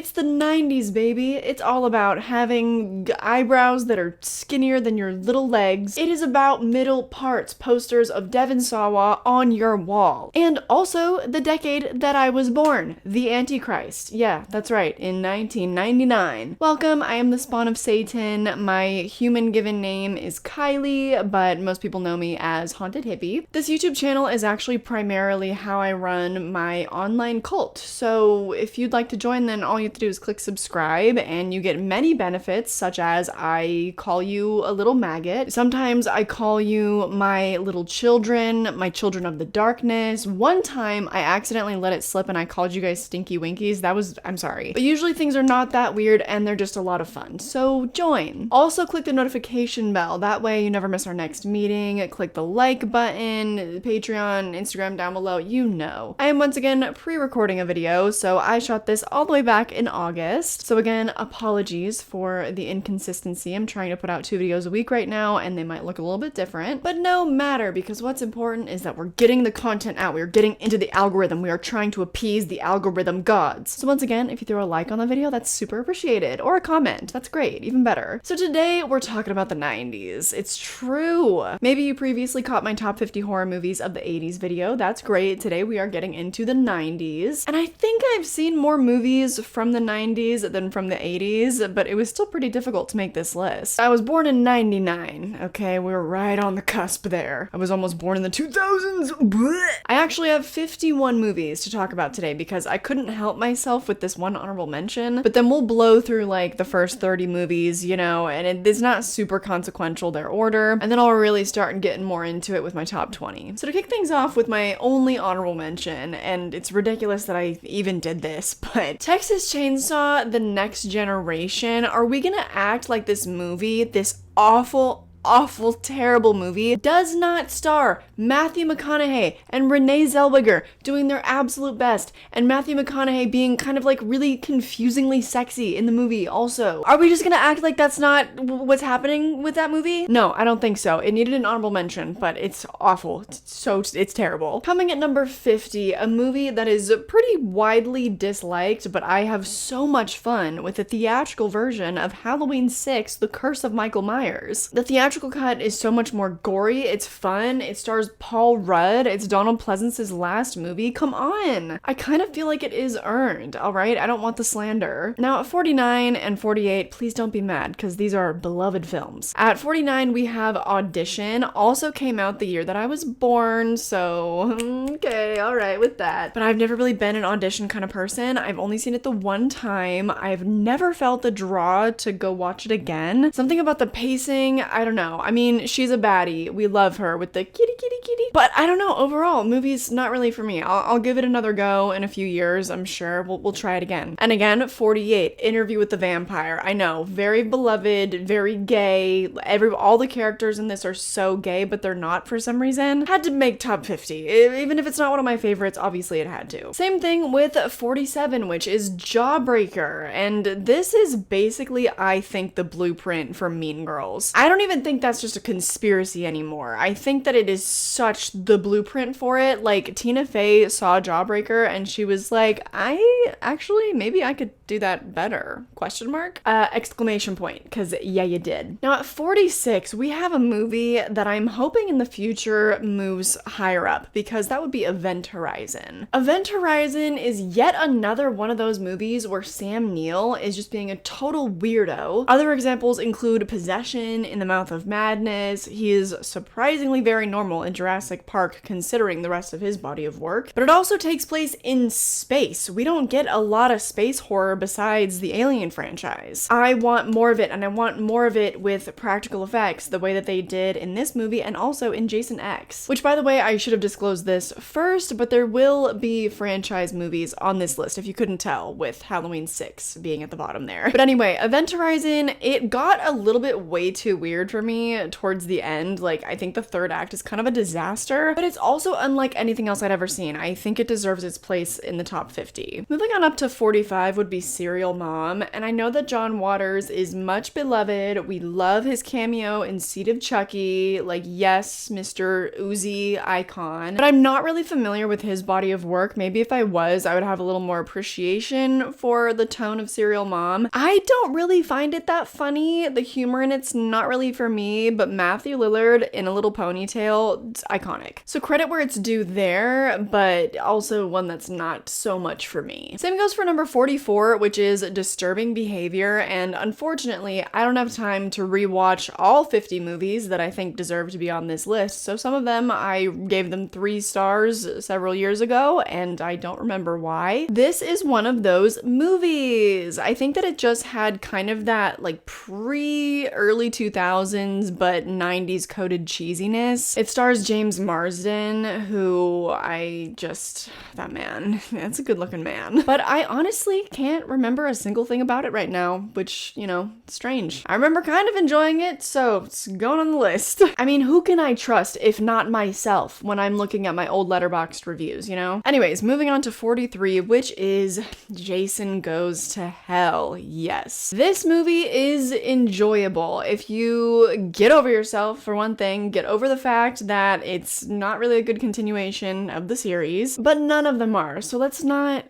It's the 90s, baby. It's all about having eyebrows that are skinnier than your little legs. It is about middle parts posters of Devon Sawa on your wall. And also the decade that I was born, the Antichrist. Yeah, that's right, in 1999. Welcome, I am the spawn of Satan. My human given name is Kylie, but most people know me as Haunted Hippie. This YouTube channel is actually primarily how I run my online cult. So if you'd like to join, then all you have to do is click subscribe and you get many benefits, such as I call you a little maggot. Sometimes I call you my little children, my children of the darkness. One time I accidentally let it slip and I called you guys stinky winkies. I'm sorry. But usually things are not that weird and they're just a lot of fun. So join. Also click the notification bell. That way you never miss our next meeting. Click the like button, Patreon, Instagram down below, you know. I am once again pre-recording a video, so I shot this all the way back in August. So again, apologies for the inconsistency. I'm trying to put out 2 videos a week right now and they might look a little bit different, but no matter, because what's important is that we're getting the content out. We're getting into the algorithm. We are trying to appease the algorithm gods. So once again, if you throw a like on the video, that's super appreciated, or a comment. That's great, even better. So today we're talking about the 90s. It's true. Maybe you previously caught my top 50 horror movies of the 80s video. That's great. Today we are getting into the 90s. And I think I've seen more movies from the 90s than from the 80s, but it was still pretty difficult to make this list. I was born in 99, okay? We were right on the cusp there. I was almost born in the 2000s. Blech. I actually have 51 movies to talk about today because I couldn't help myself with this one honorable mention, but then we'll blow through like the first 30 movies, you know, and it's not super consequential, their order, and then I'll really start getting more into it with my top 20. So to kick things off with my only honorable mention, and it's ridiculous that I even did this, but Texas Chainsaw: The Next Generation. Are we gonna act like this movie, this awful, terrible movie, does not star Matthew McConaughey and Renee Zellweger doing their absolute best, and Matthew McConaughey being kind of like really confusingly sexy in the movie also? Are we just gonna act like that's not what's happening with that movie? No, I don't think so. It needed an honorable mention, but it's awful. It's terrible. Coming at number 50, a movie that is pretty widely disliked, but I have so much fun with the theatrical version of Halloween 6: The Curse of Michael Myers. The theatrical cut is so much more gory, it's fun, it stars Paul Rudd, it's Donald Pleasence's last movie. Come on! I kind of feel like it is earned, alright? I don't want the slander. Now at 49 and 48, please don't be mad, because these are beloved films. At 49, we have Audition, also came out the year that I was born, so okay, alright with that. But I've never really been an Audition kind of person. I've only seen it the one time. I've never felt the draw to go watch it again. Something about the pacing, I don't know. I mean, she's a baddie. We love her with the kitty. But I don't know, overall, movie's not really for me. I'll give it another go in a few years, I'm sure. We'll try it again. And again, 48, Interview with the Vampire. I know, very beloved, very gay. All the characters in this are so gay, but they're not for some reason. Had to make top 50. Even if it's not one of my favorites, obviously it had to. Same thing with 47, which is Jawbreaker. And this is basically, I think, the blueprint for Mean Girls. I don't even think that's just a conspiracy anymore. I think that it is such the blueprint for it. Like, Tina Fey saw Jawbreaker and she was like, maybe I could do that better? Question mark? Exclamation point, because yeah, you did. Now at 46, we have a movie that I'm hoping in the future moves higher up, because that would be Event Horizon. Event Horizon is yet another one of those movies where Sam Neill is just being a total weirdo. Other examples include Possession, In the Mouth of Madness. He is surprisingly very normal in Jurassic Park considering the rest of his body of work, but it also takes place in space. We don't get a lot of space horror besides the Alien franchise. I want more of it, and I want more of it with practical effects the way that they did in this movie and also in Jason X. Which, by the way, I should have disclosed this first, but there will be franchise movies on this list, if you couldn't tell, with Halloween 6 being at the bottom there. But anyway, Event Horizon, it got a little bit way too weird for me. me towards the end. Like, I think the third act is kind of a disaster, but it's also unlike anything else I'd ever seen. I think it deserves its place in the top 50. Moving on up to 45 would be Serial Mom, and I know that John Waters is much beloved. We love his cameo in Seed of Chucky, like, yes, Mr. Uzi icon, but I'm not really familiar with his body of work. Maybe if I was, I would have a little more appreciation for the tone of Serial Mom. I don't really find it that funny. The humor in it's not really for me, but Matthew Lillard in a little ponytail, it's iconic. So credit where it's due there, but also one that's not so much for me. Same goes for number 44, which is Disturbing Behavior, and unfortunately, I don't have time to rewatch all 50 movies that I think deserve to be on this list, so some of them I gave them 3 stars several years ago, and I don't remember why. This is one of those movies. I think that it just had kind of that like early 2000s but 90s coded cheesiness. It stars James Marsden, who that man, that's a good looking man. But I honestly can't remember a single thing about it right now, which, you know, strange. I remember kind of enjoying it, so it's going on the list. I mean, who can I trust if not myself when I'm looking at my old Letterboxd reviews, you know? Anyways, moving on to 43, which is Jason Goes to Hell. Yes. This movie is enjoyable. If you get over yourself, for one thing, get over the fact that it's not really a good continuation of the series, but none of them are, so let's not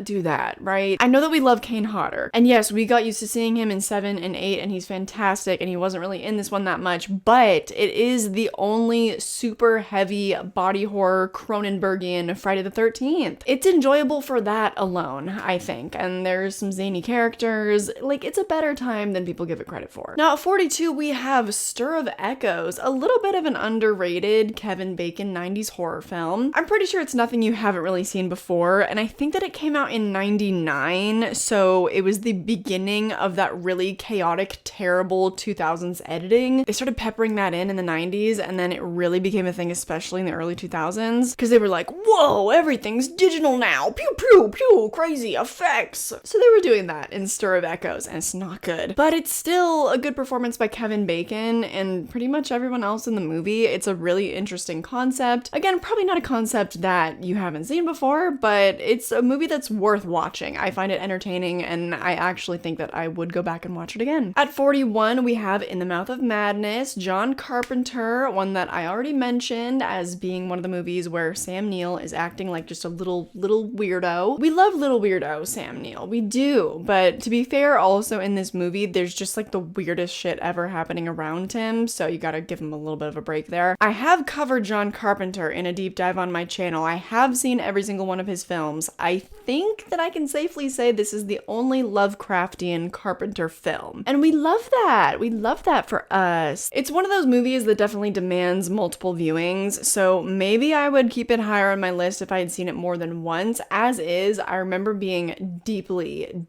do that, right? I know that we love Kane Hodder, and yes, we got used to seeing him in 7 and 8, and he's fantastic, and he wasn't really in this one that much, but it is the only super heavy body horror Cronenbergian Friday the 13th. It's enjoyable for that alone, I think, and there's some zany characters. Like, it's a better time than people give it credit for. Now, at 42, we have Stir of Echoes, a little bit of an underrated Kevin Bacon 90s horror film. I'm pretty sure it's nothing you haven't really seen before, and I think that it came out in 99, so it was the beginning of that really chaotic, terrible 2000s editing. They started peppering that in the 90s, and then it really became a thing, especially in the early 2000s, because they were like, whoa, everything's digital now, pew pew pew, crazy effects. So they were doing that in Stir of Echoes, and it's not good. But it's still a good performance by Kevin Bacon and pretty much everyone else in the movie. It's a really interesting concept. Again, probably not a concept that you haven't seen before, but it's a movie that's worth watching. I find it entertaining, and I actually think that I would go back and watch it again. At 41, we have In the Mouth of Madness, John Carpenter, one that I already mentioned as being one of the movies where Sam Neill is acting like just a little weirdo. We love little weirdo Sam Neill, we do, but to be fair, also in this movie, there's just like the weirdest shit ever happening around him, so you gotta give him a little bit of a break there. I have covered John Carpenter in a deep dive on my channel. I have seen every single one of his films. I think that I can safely say this is the only Lovecraftian Carpenter film, and we love that. We love that for us. It's one of those movies that definitely demands multiple viewings, so maybe I would keep it higher on my list if I had seen it more than once. As is, I remember being deeply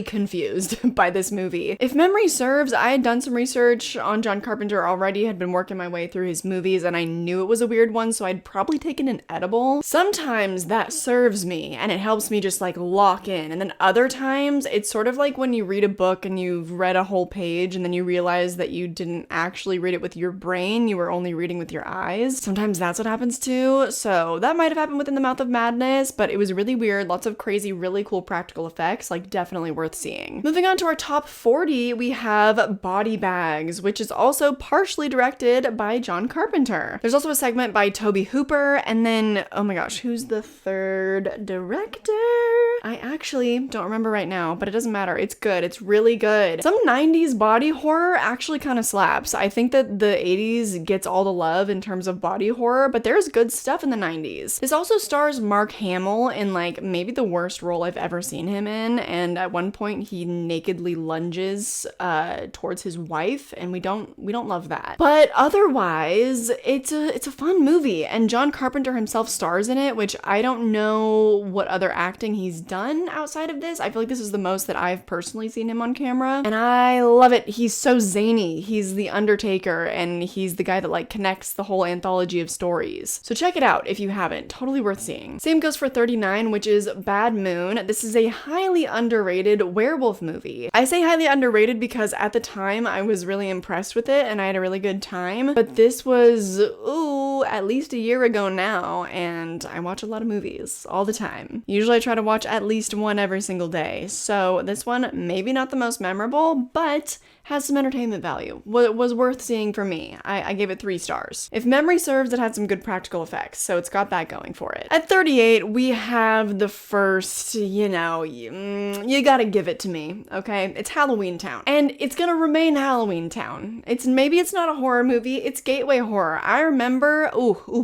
confused by this movie. If memory serves, I had done some research on John Carpenter already, had been working my way through his movies, and I knew it was a weird one, so I'd probably taken an edible. Sometimes that serves me, and it helps me just like lock in, and then other times it's sort of like when you read a book and you've read a whole page and then you realize that you didn't actually read it with your brain, you were only reading with your eyes. Sometimes that's what happens too, so that might have happened with In the Mouth of Madness, but it was really weird, lots of crazy, really cool practical effects, like definitely worth seeing. Moving on to our top 40, we have Body Bags, which is also partially directed by John Carpenter. There's also a segment by Tobe Hooper, and then, oh my gosh, who's the third director? I actually don't remember right now, but it doesn't matter. It's good. It's really good. Some 90s body horror actually kind of slaps. I think that the 80s gets all the love in terms of body horror, but there's good stuff in the 90s. This also stars Mark Hamill in like maybe the worst role I've ever seen him in, and at one point he nakedly lunges towards his wife, and we don't love that. But otherwise, it's a fun movie, and John Carpenter himself stars in it, which I don't know what other acting he's done outside of this. I feel like this is the most that I've personally seen him on camera, and I love it. He's so zany. He's the Undertaker, and he's the guy that like connects the whole anthology of stories. So check it out if you haven't. Totally worth seeing. Same goes for 39, which is Bad Moon. This is a highly underrated werewolf movie. I say highly underrated because at the time I was really impressed with it and I had a really good time. But this was, at least a year ago now, and I watch a lot of movies all the time. Usually I try to watch at least one every single day. So this one, maybe not the most memorable, but has some entertainment value. Was worth seeing for me. I gave it 3 stars. If memory serves, it had some good practical effects, so it's got that going for it. At 38, we have the first, you gotta give it to me, okay? It's Halloween Town. And it's gonna remain Halloween Town. Maybe it's not a horror movie, it's gateway horror. I remember,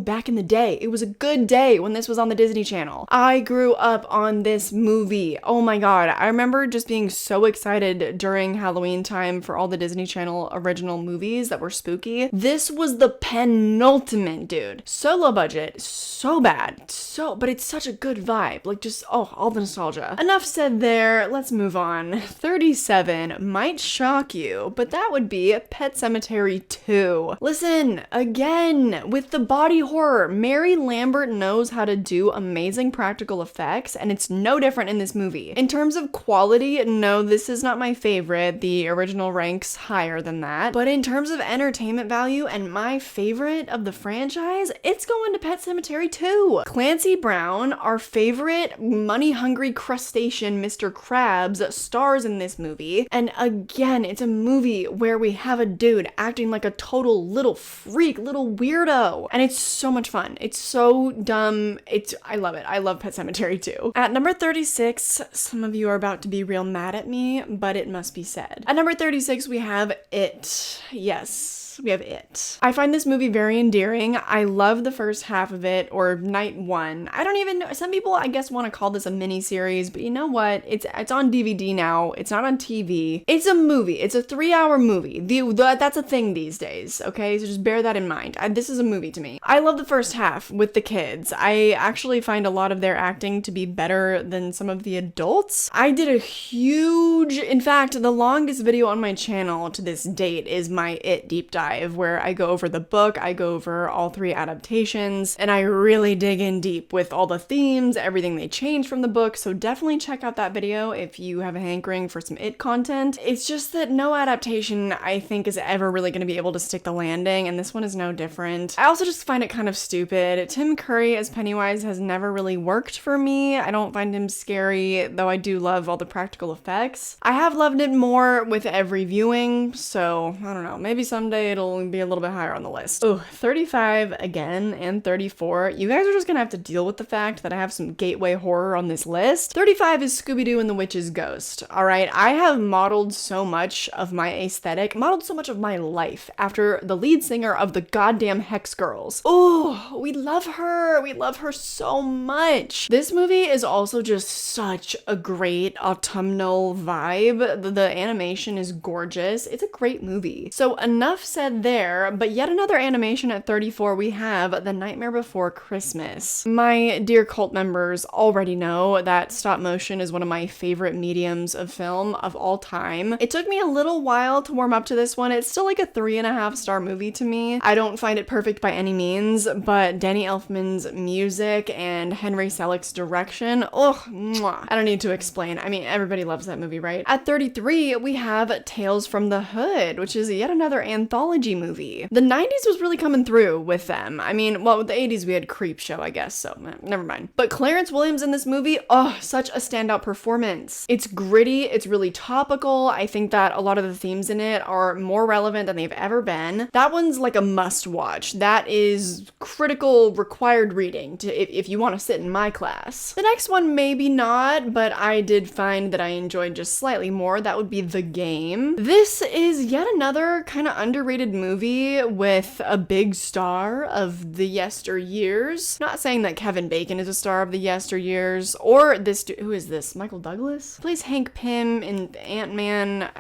back in the day, it was a good day when this was on the Disney Channel. I grew up on this movie. Oh my god, I remember just being so excited during Halloween time for all the Disney Channel original movies that were spooky. This was the penultimate, dude. So low budget, so bad, but it's such a good vibe. Like just, all the nostalgia. Enough said there, let's move on. 37 might shock you, but that would be Pet Sematary 2. Listen, again, with the body horror, Mary Lambert knows how to do amazing practical effects, and it's no different in this movie. In terms of quality, no, this is not my favorite. The original ranks higher than that. But in terms of entertainment value and my favorite of the franchise, it's going to Pet Sematary 2. Clancy Brown, our favorite money-hungry crustacean Mr. Krabs, stars in this movie. And again, it's a movie where we have a dude acting like a total little freak, little weirdo. And it's so much fun. It's so dumb. I love it. I love Pet Sematary 2. At number 36, some of you are about to be real mad at me, but it must be said. At number 36, we have It. Yes. We have It. I find this movie very endearing. I love the first half of it, or night 1. I don't even know. Some people, I guess, want to call this a mini series, but you know what? It's on DVD now. It's not on TV. It's a movie. It's a 3-hour movie. That's a thing these days, okay? So just bear that in mind. This is a movie to me. I love the first half with the kids. I actually find a lot of their acting to be better than some of the adults. I did a huge, in fact, the longest video on my channel to this date is my It deep dive, where I go over the book, I go over all 3 adaptations, and I really dig in deep with all the themes, everything they changed from the book, so definitely check out that video if you have a hankering for some It content. It's just that no adaptation, I think, is ever really going to be able to stick the landing, and this one is no different. I also just find it kind of stupid. Tim Curry as Pennywise has never really worked for me. I don't find him scary, though I do love all the practical effects. I have loved it more with every viewing, so I don't know, maybe someday it'll be a little bit higher on the list. 35 again, and 34. You guys are just gonna have to deal with the fact that I have some gateway horror on this list. 35 is Scooby-Doo and the Witch's Ghost. Alright, I have modeled so much of my aesthetic, modeled so much of my life after the lead singer of the goddamn Hex Girls. Oh, we love her. We love her so much. This movie is also just such a great autumnal vibe. The animation is gorgeous. It's a great movie. So enough said there, but yet another animation at 34, we have The Nightmare Before Christmas. My dear cult members already know that stop motion is one of my favorite mediums of film of all time. It took me a little while to warm up to this one. It's still like a 3.5 star movie to me. I don't find it perfect by any means, but Danny Elfman's music and Henry Selick's direction, I don't need to explain. I mean, everybody loves that movie, right? At 33, we have Tales from the Hood, which is yet another anthology movie. The 90s was really coming through with them. I mean, well, with the 80s we had Creepshow, I guess, so never mind. But Clarence Williams in this movie, such a standout performance. It's gritty, it's really topical. I think that a lot of the themes in it are more relevant than they've ever been. That one's like a must watch. That is critical required reading if you want to sit in my class. The next one maybe not, but I did find that I enjoyed just slightly more. That would be The Game. This is yet another kind of underrated movie with a big star of the yesteryears. Not saying that Kevin Bacon is a star of the yesteryears, or this who is this? Michael Douglas? Plays Hank Pym in Ant-Man.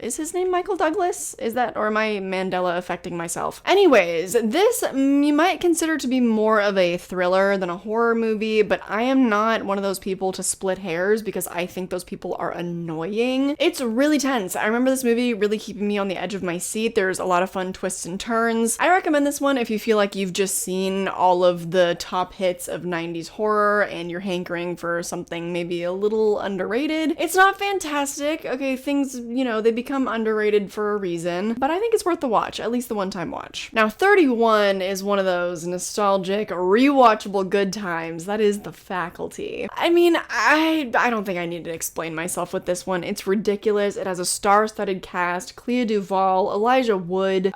Is his name Michael Douglas? Is that, or am I Mandela affecting myself? Anyways, this you might consider to be more of a thriller than a horror movie, but I am not one of those people to split hairs because I think those people are annoying. It's really tense. I remember this movie really keeping me on the edge of my seat. There's offers a lot of fun twists and turns. I recommend this one if you feel like you've just seen all of the top hits of 90s horror and you're hankering for something maybe a little underrated. It's not fantastic. Okay, things, you know, they become underrated for a reason, but I think it's worth the watch, at least the one-time watch. Now, 31 is one of those nostalgic, rewatchable good times. That is The Faculty. I mean, I don't think I need to explain myself with this one. It's ridiculous. It has a star-studded cast: Clea Duvall, Elijah Wood,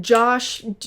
Josh, look,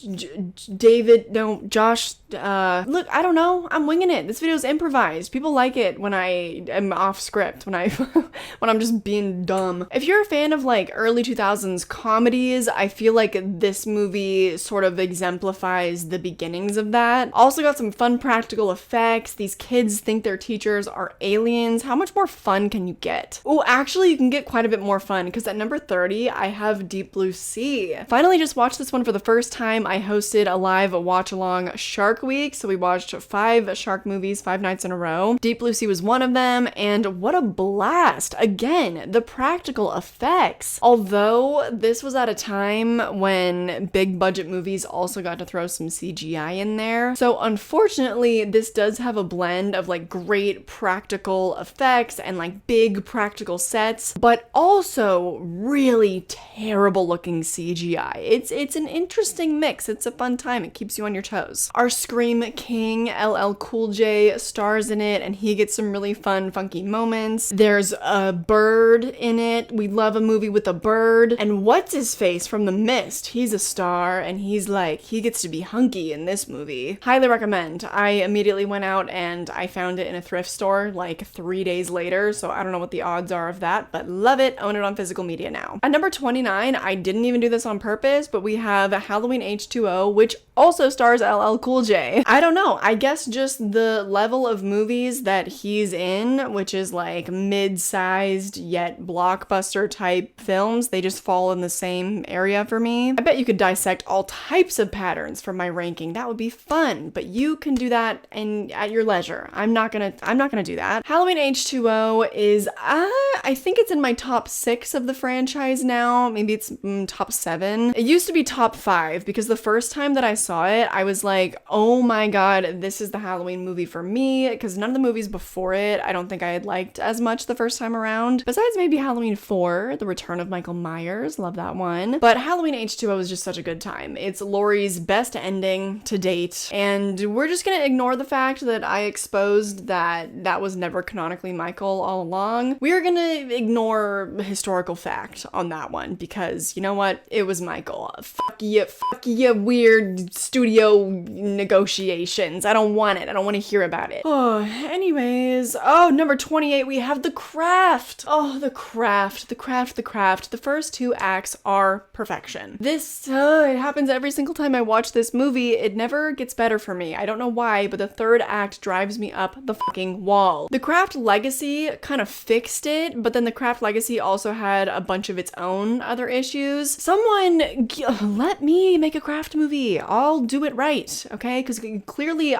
I don't know. I'm winging it. This video is improvised. People like it when I am off script, when I'm just being dumb. If you're a fan of like early 2000s comedies, I feel like this movie sort of exemplifies the beginnings of that. Also got some fun practical effects. These kids think their teachers are aliens. How much more fun can you get? Oh, actually, you can get quite a bit more fun, because at number 30, I have Deep Blue Sea. Finally just watched this one for the first time. I hosted a live watch-along Shark Week, so we watched 5 shark movies 5 nights in a row. Deep Blue Sea was one of them, and what a blast! Again, the practical effects. Although this was at a time when big budget movies also got to throw some CGI in there, so unfortunately this does have a blend of like great practical effects and like big practical sets, but also really terrible looking CGI. It's an interesting mix. It's a fun time. It keeps you on your toes. Our Scream King, LL Cool J, stars in it, and he gets some really fun, funky moments. There's a bird in it. We love a movie with a bird. And what's his face from The Mist? He's a star, and he's like, he gets to be hunky in this movie. Highly recommend. I immediately went out and I found it in a thrift store like 3 days later, so I don't know what the odds are of that, but love it. Own it on physical media now. At number 29, I didn't even do this on purpose, but we have Halloween H2O, which also stars LL Cool J. I don't know. I guess just the level of movies that he's in, which is like mid-sized yet blockbuster type films, they just fall in the same area for me. I bet you could dissect all types of patterns for my ranking. That would be fun, but you can do that at your leisure. I'm not gonna do that. Halloween H2O is, I think it's in my top 6 of the franchise now. Maybe it's top 7. It used to be top 5 because the first time that I saw it, I was like, oh my god, this is the Halloween movie for me, because none of the movies before it I don't think I had liked as much the first time around. Besides maybe Halloween 4, The Return of Michael Myers, love that one. But Halloween H2O was just such a good time. It's Laurie's best ending to date, and we're just gonna ignore the fact that I exposed that was never canonically Michael all along. We're gonna ignore historical fact on that one, because you know what? It was Michael. Fuck you, weird studio negotiations. I don't want it. I don't want to hear about it. Oh, anyways. Oh, number 28, we have The Craft. Oh, The Craft. The first 2 acts are perfection. This, it happens every single time I watch this movie. It never gets better for me. I don't know why, but the 3rd act drives me up the fucking wall. The Craft Legacy kind of fixed it, but then The Craft Legacy also had a bunch of its own other issues. Someone let me make a Craft movie. I'll do it right, okay? Because clearly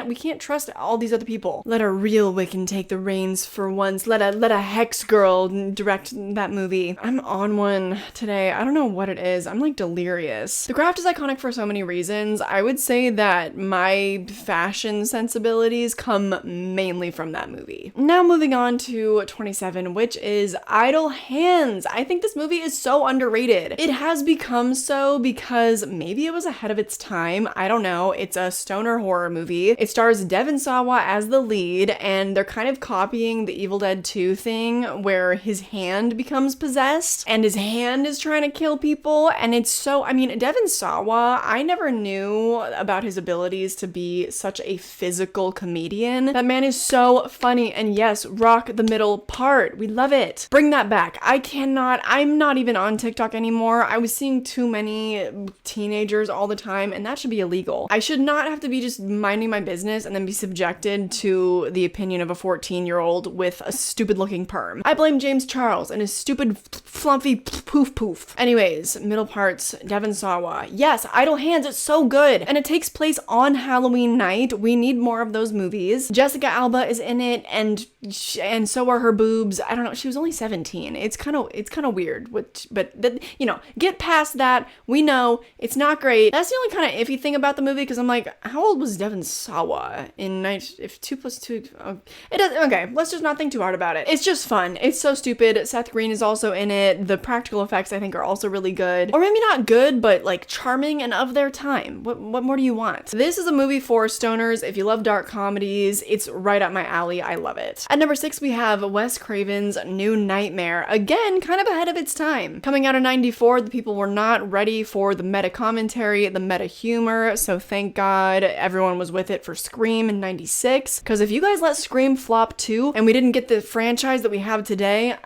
we can't trust all these other people. Let a real Wiccan take the reins for once. Let a hex girl direct that movie. I'm on one today. I don't know what it is. I'm like delirious. The Craft is iconic for so many reasons. I would say that my fashion sensibilities come mainly from that movie. Now moving on to 27, which is Idle Hands. I think this movie is so underrated. It has become so because maybe it was ahead of its time. I don't know. It's a stoner horror movie. It stars Devon Sawa as the lead, and they're kind of copying the Evil Dead 2 thing where his hand becomes possessed and his hand is trying to kill people. And it's so, I mean, Devon Sawa, I never knew about his abilities to be such a physical comedian. That man is so funny, and yes, rock the middle part. We love it. Bring that back. I'm not even on TikTok anymore. I was seeing too many teenagers all the time, and that should be illegal. I should not have to be just minding my business and then be subjected to the opinion of a 14-year-old with a stupid looking perm. I blame James Charles and his stupid fluffy poof, poof. Anyways, middle parts, Devon Sawa. Yes, Idle Hands, it's so good. And it takes place on Halloween night. We need more of those movies. Jessica Alba is in it, and so are her boobs. I don't know, she was only 17. It's kind of weird, get past that. We know it's not great. That's the only kind of iffy thing about the movie, because I'm like, how old was Devon Sawa in if 2 + 2, it does, okay, let's just not think too hard about it. It's just fun. It's so stupid. Seth Green is also in it. The practical effects, I think, are also really good, or maybe not good, but like charming and of their time. What more do you want? This is a movie for stoners. If you love dark comedies, it's right up my alley. I love it. At number 6, we have Wes Craven's New Nightmare. Again, kind of ahead of its time. Coming out of 94, the people were not ready for the meta commentary, the meta humor, so thank God everyone was with it for Scream in 96. Because if you guys let Scream flop too, and we didn't get the franchise that we have today,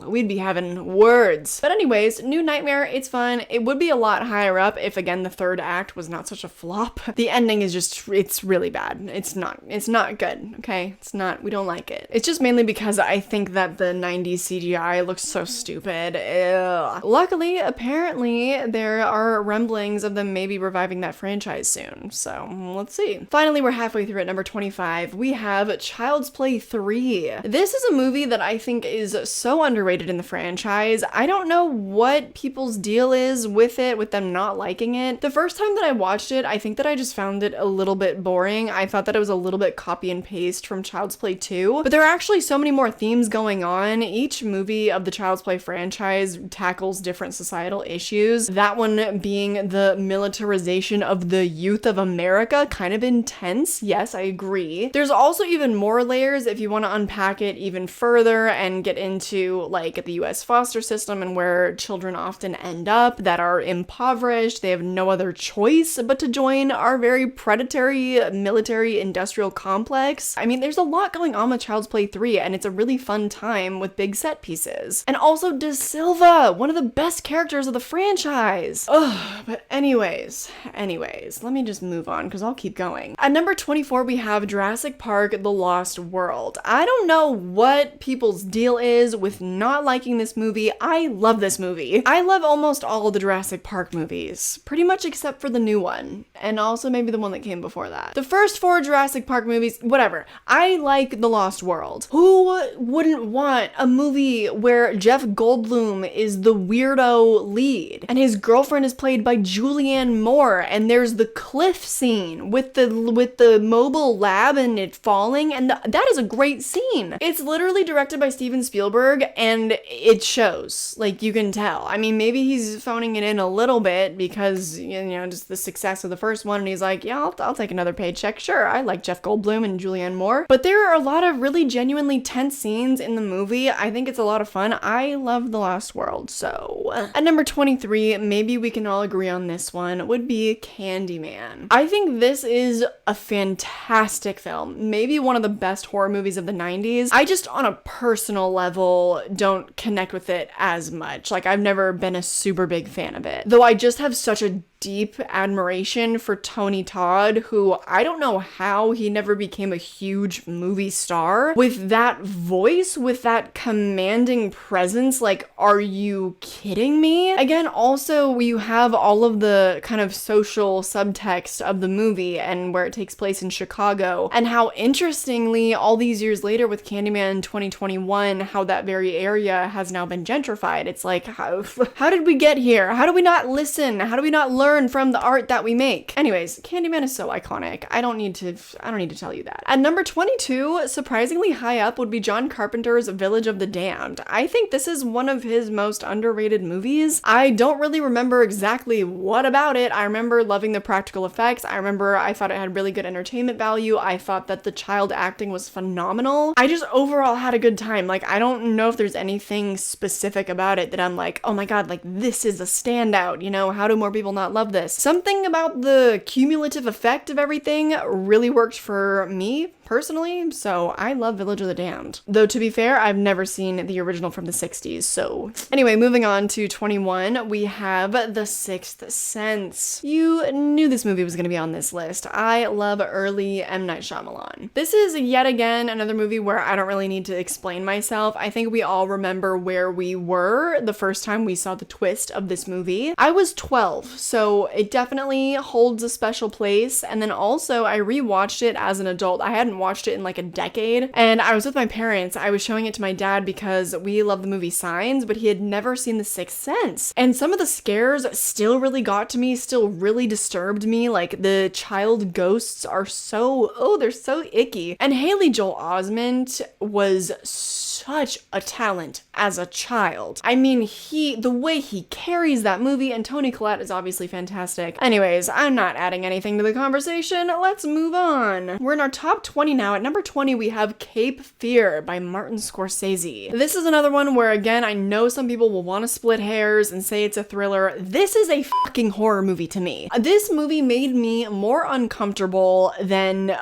we'd be having words. But anyways, New Nightmare, it's fun. It would be a lot higher up if, again, the third act was not such a flop. The ending is just, it's really bad. It's not good, okay? We don't like it. It's just mainly because I think that the 90s CGI looks so stupid. Ew. Luckily, apparently, there are rumblings of them maybe reviving that franchise soon, so let's see. Finally, we're halfway through at number 25. We have Child's Play 3. This is a movie that I think is so underrated in the franchise. I don't know what people's deal is with it, with them not liking it. The first time that I watched it, I think that I just found it a little bit boring. I thought that it was a little bit copy and paste from Child's Play 2, but there are actually so many more themes going on. Each movie of the Child's Play franchise tackles different societal issues. That one being the militarization of the youth of America, kind of intense. Yes, I agree. There's also even more layers if you want to unpack it even further and get into like the US foster system and where children often end up that are impoverished. They have no other choice but to join our very predatory military industrial complex. I mean, there's a lot going on with Child's Play 3, and it's a really fun time with big set pieces. And also De Silva, one of the best characters of the franchise. Ugh, but anyways, let me just move on because I'll keep going. At number 24, we have Jurassic Park: The Lost World. I don't know what people's deal is with not liking this movie. I love this movie. I love almost all of the Jurassic Park movies, pretty much except for the new one, and also maybe the one that came before that. The first 4 Jurassic Park movies, whatever. I like The Lost World. Who wouldn't want a movie where Jeff Goldblum is the weirdo lead and his girlfriend is played by Julianne Moore, and there's the cliff scene with the mobile lab and it falling, and that is a great scene. It's literally directed by Steven Spielberg, and it shows. Like, you can tell. I mean, maybe he's phoning it in a little bit because, just the success of the first one, and he's like, yeah, I'll take another paycheck. Sure, I like Jeff Goldblum and Julianne Moore. But there are a lot of really genuinely tense scenes in the movie. I think it's a lot of fun. I love The Lost World. So at number 23, maybe we can all agree on this one, would be Candyman. I think this is a fantastic film. Maybe one of the best horror movies of the 90s. I just, on a personal level, don't connect with it as much. Like, I've never been a super big fan of it. Though I just have such a deep admiration for Tony Todd, who I don't know how he never became a huge movie star. With that voice, with that commanding presence, like, are you kidding me? Again, also, you have all of the kind of social subtext of the movie and where it takes place in Chicago, and how interestingly, all these years later with Candyman 2021, how that very area has now been gentrified. It's like, how did we get here? How do we not listen? How do we not learn from the art that we make? Anyways, Candyman is so iconic. I don't need to tell you that. At number 22, surprisingly high up, would be John Carpenter's Village of the Damned. I think this is one of his most underrated movies. I don't really remember exactly what about it. I remember loving the practical effects. I thought it had really good entertainment value. I thought that the child acting was phenomenal. I just overall had a good time. Like, I don't know if there's anything specific about it that I'm like, oh my god, like, this is a standout, how do more people not love this? Something about the cumulative effect of everything really worked for me personally, so I love Village of the Damned. Though to be fair, I've never seen the original from the 60s, so. Anyway, moving on to 21, we have The Sixth Sense. You knew this movie was gonna be on this list. I love early M. Night Shyamalan. This is yet again another movie where I don't really need to explain myself. I think we all remember where we were the first time we saw the twist of this movie. I was 12, so it definitely holds a special place. And then also I rewatched it as an adult. I hadn't watched it in like a decade, and I was with my parents. I was showing it to my dad because we love the movie Signs, but he had never seen The Sixth Sense. And some of the scares still really got to me, still really disturbed me. Like the child ghosts are they're so icky. And Haley Joel Osment was such a talent as a child. I mean, the way he carries that movie, and Toni Collette is obviously fantastic. Anyways, I'm not adding anything to the conversation. Let's move on. We're in our top 20 now. At number 20, we have Cape Fear by Martin Scorsese. This is another one where, again, I know some people will want to split hairs and say it's a thriller. This is a fucking horror movie to me. This movie made me more uncomfortable than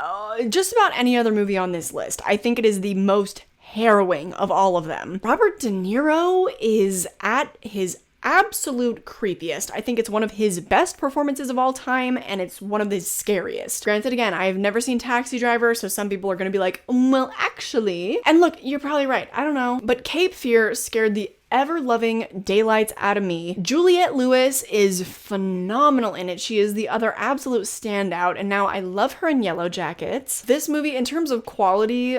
just about any other movie on this list. I think it is the most harrowing of all of them. Robert De Niro is at his absolute creepiest. I think it's one of his best performances of all time, and it's one of his scariest. Granted, again, I've never seen Taxi Driver, so some people are gonna be like, well, actually. And look, you're probably right. I don't know. But Cape Fear scared the ever-loving daylights out of me. Juliette Lewis is phenomenal in it. She is the other absolute standout, and now I love her in Yellow Jackets. This movie, in terms of quality,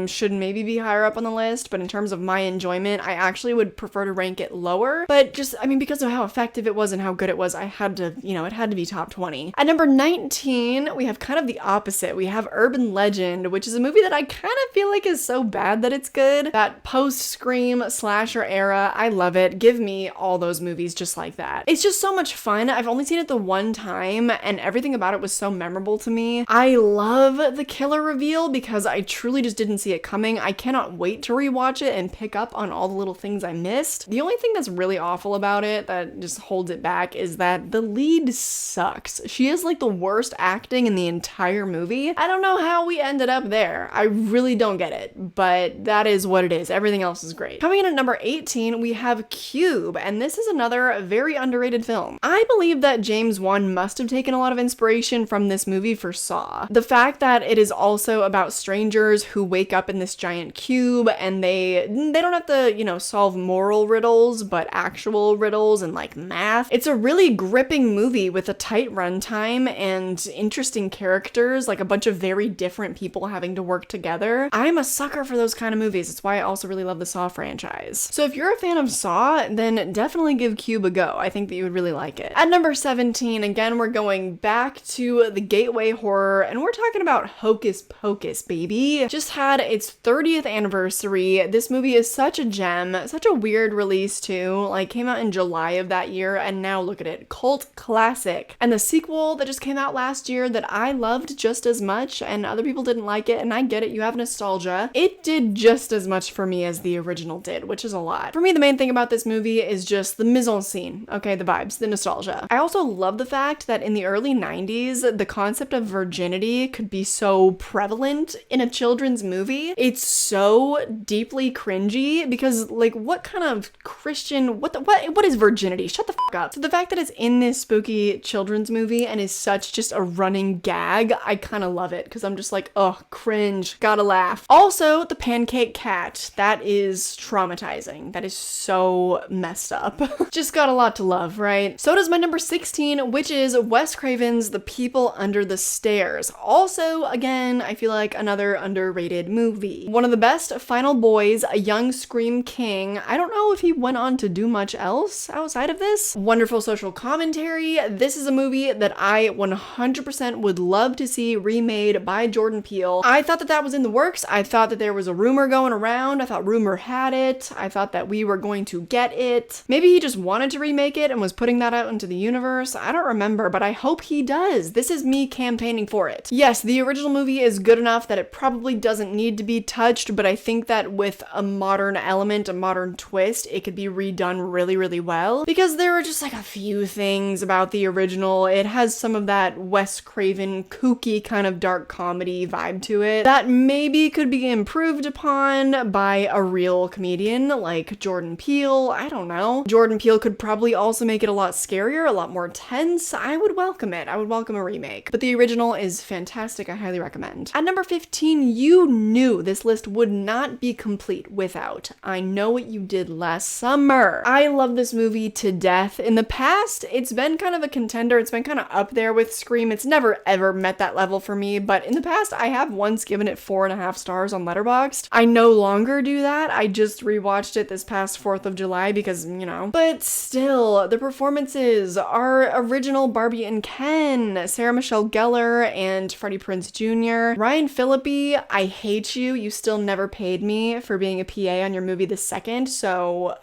should maybe be higher up on the list, but in terms of my enjoyment, I actually would prefer to rank it lower. But just, I mean, because of how effective it was and how good it was, I had to, it had to be top 20. At number 19, we have kind of the opposite. We have Urban Legend, which is a movie that I kind of feel like is so bad that it's good. That post-Scream slasher era, I love it. Give me all those movies just like that. It's just so much fun. I've only seen it the one time, and everything about it was so memorable to me. I love the killer reveal because I truly just didn't see it coming. I cannot wait to rewatch it and pick up on all the little things I missed. The only thing that's really awful about it that just holds it back is that the lead sucks. She is like the worst acting in the entire movie. I don't know how we ended up there. I really don't get it, but that is what it is. Everything else is great. Coming in at number 18, we have Cube, and this is another very underrated film. I believe that James Wan must have taken a lot of inspiration from this movie for Saw. The fact that it is also about strangers who wake up in this giant cube, and they don't have to, solve moral riddles, but actual riddles and like math. It's a really gripping movie with a tight runtime and interesting characters, like a bunch of very different people having to work together. I'm a sucker for those kind of movies. It's why I also really love the Saw franchise. So if you're a fan of Saw, then definitely give Cube a go. I think that you would really like it. At number 17, again, we're going back to the gateway horror, and we're talking about Hocus Pocus, baby. Just had its 30th anniversary. This movie is such a gem, such a weird release too. Like, came out in July of that year, and now look at it, cult classic. And the sequel that just came out last year that I loved just as much, and other people didn't like it, and I get it, you have nostalgia. It did just as much for me as the original did, which is a lot. For me, the main thing about this movie is just the mise en scene, okay, the vibes, the nostalgia. I also love the fact that in the early 90s, the concept of virginity could be so prevalent in a children's movie. It's so deeply cringy because, like, what kind of Christian, what is virginity? Shut the fuck up. So the fact that it's in this spooky children's movie and is such just a running gag, I kind of love it because I'm just like, oh, cringe, gotta laugh. Also, the pancake cat, that is traumatizing. That is so messed up. Just got a lot to love, right? So does my number 16, which is Wes Craven's The People Under the Stairs. Also, again, I feel like another underrated movie. One of the best Final Boys, a young Scream king. I don't know if he went on to do much else outside of this. Wonderful social commentary. This is a movie that I 100% would love to see remade by Jordan Peele. I thought that was in the works. I thought that there was a rumor going around. I thought rumor had it. I thought that we were going to get it. Maybe he just wanted to remake it and was putting that out into the universe. I don't remember, but I hope he does. This is me campaigning for it. Yes, the original movie is good enough that it probably doesn't need to be touched, but I think that with a modern element, a modern twist, it could be redone really, really well, because there are just like a few things about the original. It has some of that Wes Craven kooky kind of dark comedy vibe to it that maybe could be improved upon by a real comedian like Jordan Peele. I don't know. Jordan Peele could probably also make it a lot scarier, a lot more tense. I would welcome it. I would welcome a remake. But the original is fantastic. I highly recommend. At number 15, you knew this list would not be complete without I Know What You Did Last Summer. I love this movie to death. In the past, it's been kind of a contender. It's been kind of up there with Scream. It's never ever met that level for me, but in the past, I have once given it 4.5 stars on Letterboxd. I no longer do that. I just rewatched it this past 4th of July because, you know. But still, the performances are original Barbie and Ken, Sarah Michelle Gellar and Freddie Prinze Jr. Ryan Phillippe, I hate you. You still never paid me for being a PA on your movie The Second, so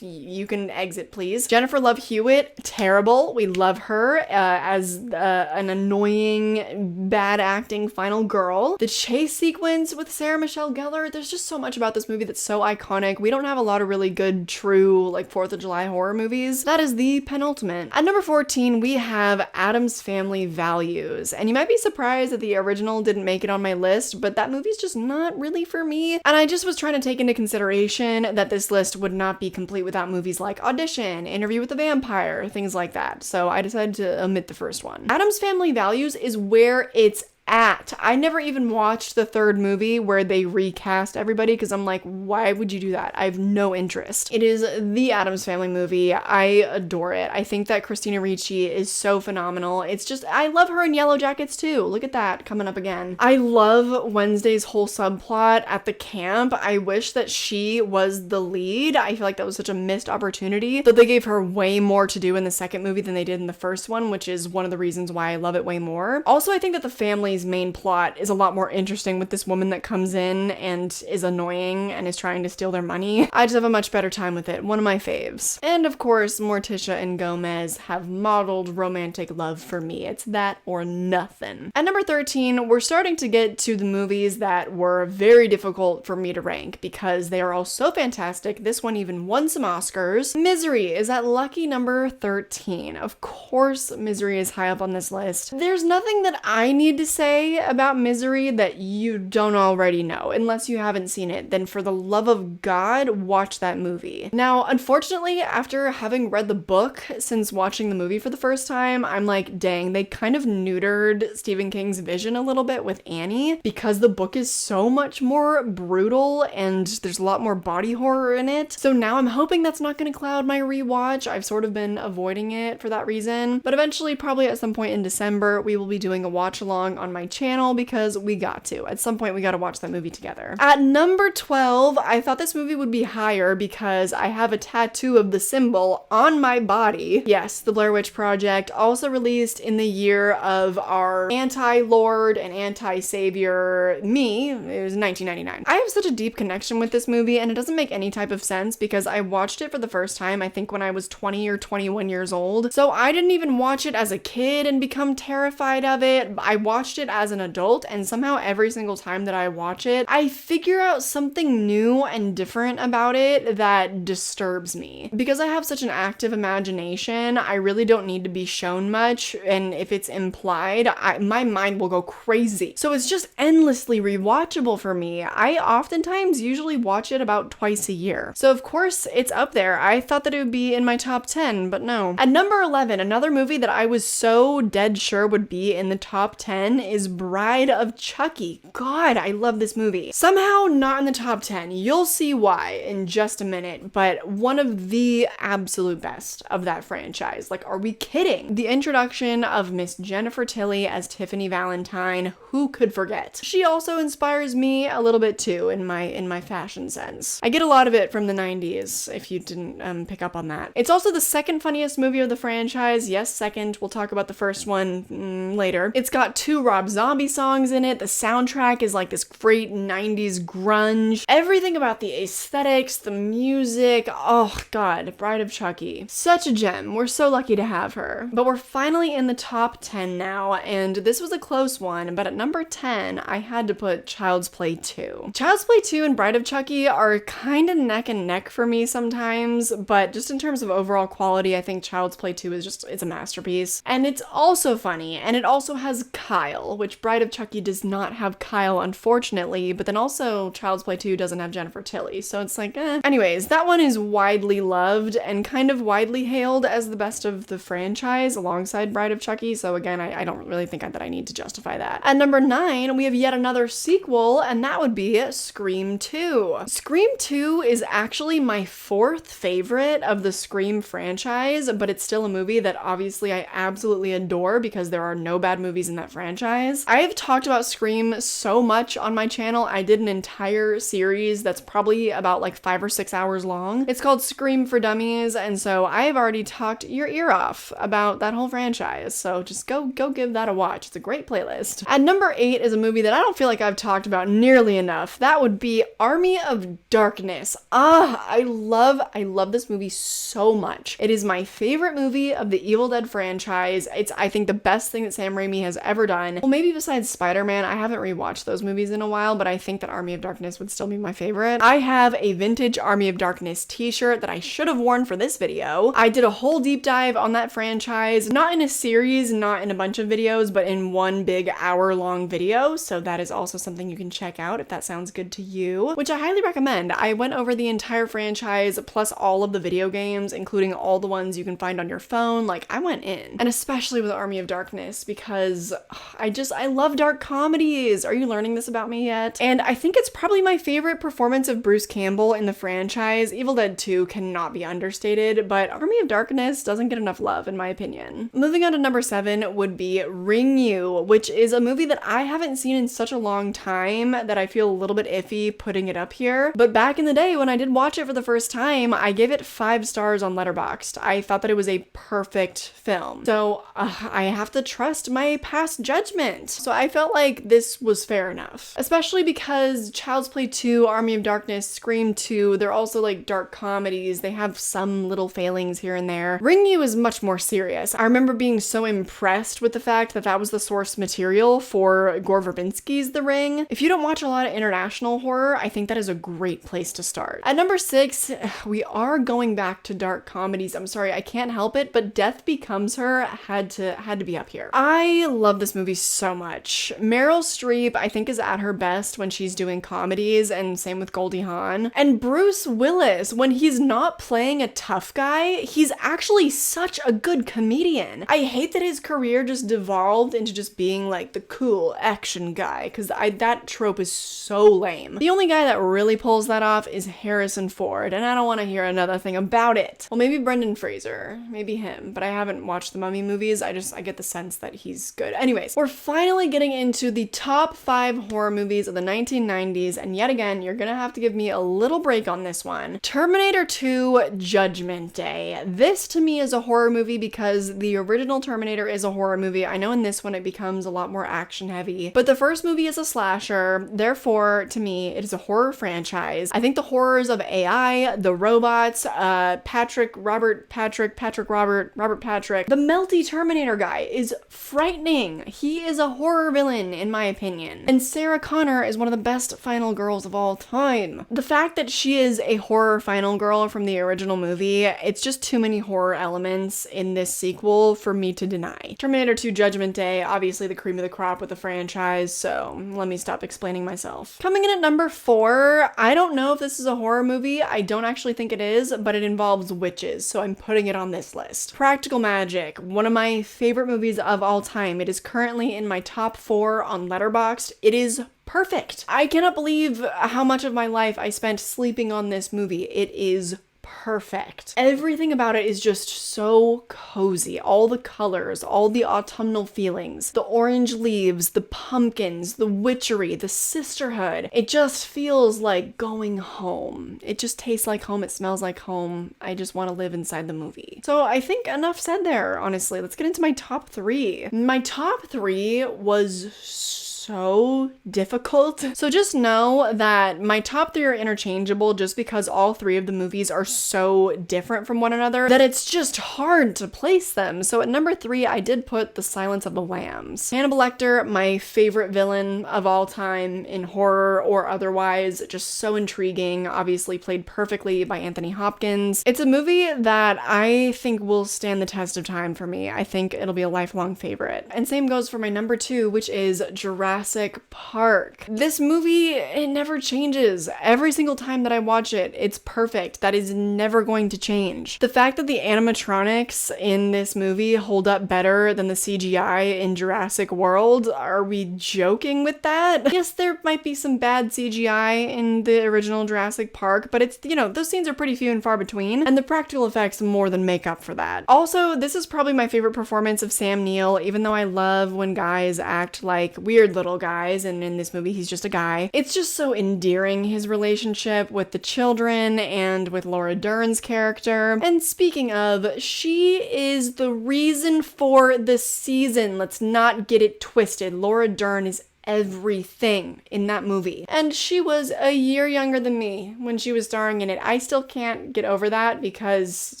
you can exit, please. Jennifer Love Hewitt, terrible. We love her as an annoying, bad acting final girl. The chase sequence with Sarah Michelle Gellar, there's just so much about this movie that's so iconic. We don't have a lot of really good, true, like 4th of July horror movies. That is the penultimate. At number 14, we have Addams Family Values. And you might be surprised that the original didn't make it on my list, but that movie's just not really for me. And I just was trying to take into consideration that this list would not be complete without movies like Audition, Interview with the Vampire, things like that. So I decided to omit the first one. Addams Family Values is where it's at. I never even watched the third movie where they recast everybody because I'm like, why would you do that? I have no interest. It is the Addams Family movie. I adore it. I think that Christina Ricci is so phenomenal. It's just, I love her in Yellow Jackets too. Look at that coming up again. I love Wednesday's whole subplot at the camp. I wish that she was the lead. I feel like that was such a missed opportunity, though they gave her way more to do in the second movie than they did in the first one, which is one of the reasons why I love it way more. Also, I think that the family's main plot is a lot more interesting with this woman that comes in and is annoying and is trying to steal their money. I just have a much better time with it. One of my faves. And of course, Morticia and Gomez have modeled romantic love for me. It's that or nothing. At number 13, we're starting to get to the movies that were very difficult for me to rank because they are all so fantastic. This one even won some Oscars. Misery is at lucky number 13. Of course, Misery is high up on this list. There's nothing that I need to say about Misery that you don't already know. Unless you haven't seen it, then for the love of God, watch that movie. Now, unfortunately, after having read the book since watching the movie for the first time, I'm like, dang, they kind of neutered Stephen King's vision a little bit with Annie because the book is so much more brutal and there's a lot more body horror in it. So now I'm hoping that's not going to cloud my rewatch. I've sort of been avoiding it for that reason, but eventually, probably at some point in December, we will be doing a watch along on my channel because we got to. At some point, we got to watch that movie together. At number 12, I thought this movie would be higher because I have a tattoo of the symbol on my body. Yes, The Blair Witch Project, also released in the year of our anti-lord and anti-savior me. It was 1999. I have such a deep connection with this movie and it doesn't make any type of sense because I watched it for the first time, I think when I was 20 or 21 years old. So I didn't even watch it as a kid and become terrified of it. I watched it as an adult, and somehow every single time that I watch it, I figure out something new and different about it that disturbs me. Because I have such an active imagination, I really don't need to be shown much, and if it's implied, my mind will go crazy. So it's just endlessly rewatchable for me. I oftentimes usually watch it about twice a year. So of course, it's up there. I thought that it would be in my top 10, but no. At number 11, another movie that I was so dead sure would be in the top 10 is Bride of Chucky. God, I love this movie. Somehow not in the top 10. You'll see why in just a minute, but one of the absolute best of that franchise. Like, are we kidding? The introduction of Miss Jennifer Tilly as Tiffany Valentine, who could forget? She also inspires me a little bit too in my fashion sense. I get a lot of it from the 90s, if you didn't pick up on that. It's also the second funniest movie of the franchise. Yes, second. We'll talk about the first one later. It's got two Rob Rob Zombie songs in it. The soundtrack is like this great 90s grunge. Everything about the aesthetics, the music, oh god, Bride of Chucky. Such a gem. We're so lucky to have her. But we're finally in the top 10 now, and this was a close one, but at number 10, I had to put Child's Play 2. Child's Play 2 and Bride of Chucky are kind of neck and neck for me sometimes, but just in terms of overall quality, I think Child's Play 2 it's a masterpiece. And it's also funny, and it also has Kyle, which Bride of Chucky does not have Kyle, unfortunately, but then also Child's Play 2 doesn't have Jennifer Tilly, so it's like, eh. Anyways, that one is widely loved and kind of widely hailed as the best of the franchise alongside Bride of Chucky, so again, I don't really think that I need to justify that. At number 9, we have yet another sequel, and that would be Scream 2. Scream 2 is actually my 4th favorite of the Scream franchise, but it's still a movie that obviously I absolutely adore because there are no bad movies in that franchise. I have talked about Scream so much on my channel. I did an entire series that's probably about like 5 or 6 hours long. It's called Scream for Dummies, and so I have already talked your ear off about that whole franchise, so just go give that a watch. It's a great playlist. At number 8 is a movie that I don't feel like I've talked about nearly enough. That would be Army of Darkness. I love this movie so much. It is my favorite movie of the Evil Dead franchise. It's, I think, the best thing that Sam Raimi has ever done. Well, maybe besides Spider-Man. I haven't rewatched those movies in a while, but I think that Army of Darkness would still be my favorite. I have a vintage Army of Darkness t-shirt that I should have worn for this video. I did a whole deep dive on that franchise, not in a series, not in a bunch of videos, but in one big hour-long video, so that is also something you can check out if that sounds good to you, which I highly recommend. I went over the entire franchise, plus all of the video games, including all the ones you can find on your phone. Like, I went in. And especially with Army of Darkness, because I love dark comedies. Are you learning this about me yet? And I think it's probably my favorite performance of Bruce Campbell in the franchise. Evil Dead 2 cannot be understated, but Army of Darkness doesn't get enough love, in my opinion. Moving on to number 7 would be Ring You, which is a movie that I haven't seen in such a long time that I feel a little bit iffy putting it up here. But back in the day when I did watch it for the first time, I gave it 5 stars on Letterboxd. I thought that it was a perfect film. So I have to trust my past judgment. So I felt like this was fair enough. Especially because Child's Play 2, Army of Darkness, Scream 2, they're also like dark comedies. They have some little failings here and there. Ring You is much more serious. I remember being so impressed with the fact that that was the source material for Gore Verbinski's The Ring. If you don't watch a lot of international horror, I think that is a great place to start. At number 6, we are going back to dark comedies. I'm sorry, I can't help it, but Death Becomes Her had to be up here. I love this movie so much. Meryl Streep, I think, is at her best when she's doing comedies, and same with Goldie Hawn. And Bruce Willis, when he's not playing a tough guy, he's actually such a good comedian. I hate that his career just devolved into just being like the cool action guy, because that trope is so lame. The only guy that really pulls that off is Harrison Ford, and I don't want to hear another thing about it. Well, maybe Brendan Fraser, maybe him, but I haven't watched the Mummy movies. I get the sense that he's good. Anyways, we're finally getting into the top 5 horror movies of the 1990s, and yet again, you're gonna have to give me a little break on this one. Terminator 2: Judgment Day. This to me is a horror movie because the original Terminator is a horror movie. I know in this one it becomes a lot more action heavy, but the first movie is a slasher. Therefore, to me, it is a horror franchise. I think the horrors of AI, the robots, Robert Patrick, the melty Terminator guy is frightening. He is a horror villain, in my opinion. And Sarah Connor is one of the best final girls of all time. The fact that she is a horror final girl from the original movie, it's just too many horror elements in this sequel for me to deny. Terminator 2: Judgment Day, obviously the cream of the crop with the franchise, so let me stop explaining myself. Coming in at number 4, I don't know if this is a horror movie. I don't actually think it is, but it involves witches, so I'm putting it on this list. Practical Magic, one of my favorite movies of all time. It is currently in my top 4 on Letterboxd. It is perfect. I cannot believe how much of my life I spent sleeping on this movie. It is perfect. Everything about it is just so cozy. All the colors, all the autumnal feelings, the orange leaves, the pumpkins, the witchery, the sisterhood. It just feels like going home. It just tastes like home. It smells like home. I just want to live inside the movie. So I think enough said there, honestly. Let's get into my top 3. My top 3 was so difficult. So just know that my top 3 are interchangeable just because all 3 of the movies are so different from one another that it's just hard to place them. So at number 3, I did put The Silence of the Lambs. Hannibal Lecter, my favorite villain of all time in horror or otherwise, just so intriguing, obviously played perfectly by Anthony Hopkins. It's a movie that I think will stand the test of time for me. I think it'll be a lifelong favorite. And same goes for my number 2, which is Jurassic Park. This movie, it never changes. Every single time that I watch it, it's perfect. That is never going to change. The fact that the animatronics in this movie hold up better than the CGI in Jurassic World, are we joking with that? Yes, there might be some bad CGI in the original Jurassic Park, but it's, you know, those scenes are pretty few and far between, and the practical effects more than make up for that. Also, this is probably my favorite performance of Sam Neill, even though I love when guys act like weird little guys, and in this movie he's just a guy. It's just so endearing, his relationship with the children and with Laura Dern's character. And speaking of, she is the reason for the season. Let's not get it twisted. Laura Dern is everything in that movie. And she was a year younger than me when she was starring in it. I still can't get over that because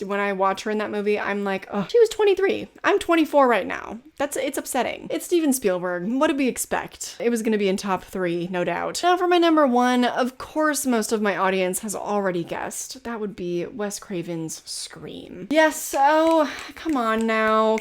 when I watch her in that movie, I'm like, oh, she was 23. I'm 24 right now. It's upsetting. It's Steven Spielberg. What did we expect? It was going to be in top 3, no doubt. Now for my number 1, of course most of my audience has already guessed. That would be Wes Craven's Scream. Yes, oh, come on now.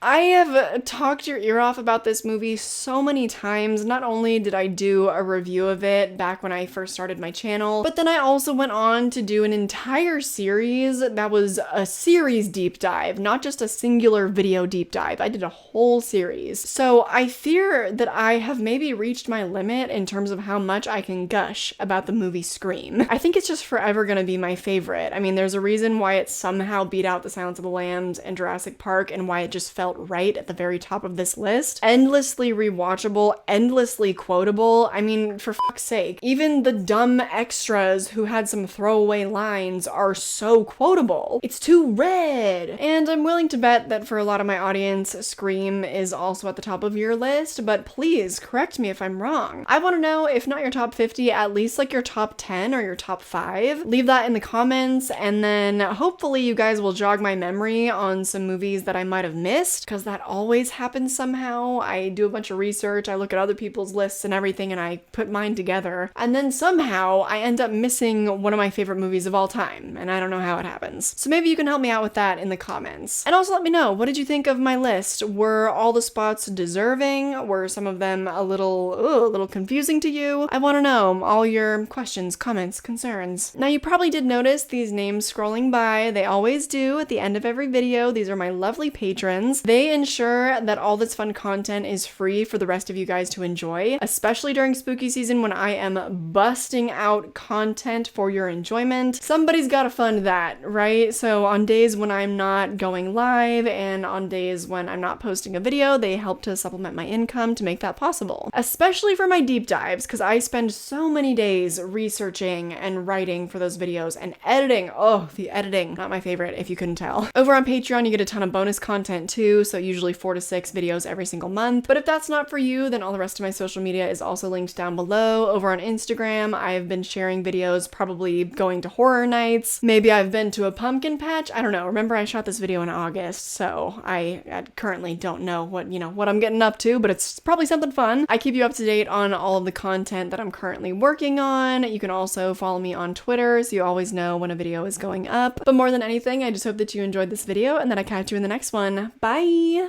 I have talked your ear off about this movie so many times. Not only did I do a review of it back when I first started my channel, but then I also went on to do an entire series that was a series deep dive, not just a singular video deep dive. I did a whole series. So I fear that I have maybe reached my limit in terms of how much I can gush about the movie Scream. I think it's just forever gonna be my favorite. I mean, there's a reason why it somehow beat out The Silence of the Lambs and Jurassic Park, and why it just felt right at the very top of this list. Endlessly rewatchable, endlessly quotable. I mean, for fuck's sake, even the dumb extras who had some throwaway lines are so quotable. It's too red. And I'm willing to bet that for a lot of my audience, Scream is also at the top of your list, but please correct me if I'm wrong. I want to know, if not your top 50, at least like your top 10 or your top 5. Leave that in the comments, and then hopefully you guys will jog my memory on some movies that I might have missed, because that always happens somehow. I do a bunch of research, I look at other people's lists and everything, and I put mine together, and then somehow I end up missing one of my favorite movies of all time, and I don't know how it happens. So maybe you can help me out with that in the comments. And also let me know, what did you think of my list? Were all the spots deserving? Were some of them a little confusing to you? I want to know all your questions, comments, concerns. Now you probably did notice these names scrolling by. They always do at the end of every video. These are my lovely patrons. They ensure that all this fun content is free for the rest of you guys to enjoy, especially during spooky season when I am busting out content for your enjoyment. Somebody's gotta fund that, right? So on days when I'm not going live and on days when I'm not posting a video, they help to supplement my income to make that possible. Especially for my deep dives, because I spend so many days researching and writing for those videos and editing. Oh, the editing, not my favorite if you couldn't tell. Over on Patreon, you get a ton of bonus content too, so usually 4 to 6 videos every single month. But if that's not for you, then all the rest of my social media is also linked down below. Over on Instagram, I've been sharing videos, probably going to horror nights. Maybe I've been to a pumpkin patch. I don't know. Remember, I shot this video in August, so I currently don't know what I'm getting up to, but it's probably something fun. I keep you up to date on all of the content that I'm currently working on. You can also follow me on Twitter, so you always know when a video is going up. But more than anything, I just hope that you enjoyed this video and that I catch you in the next one. Bye!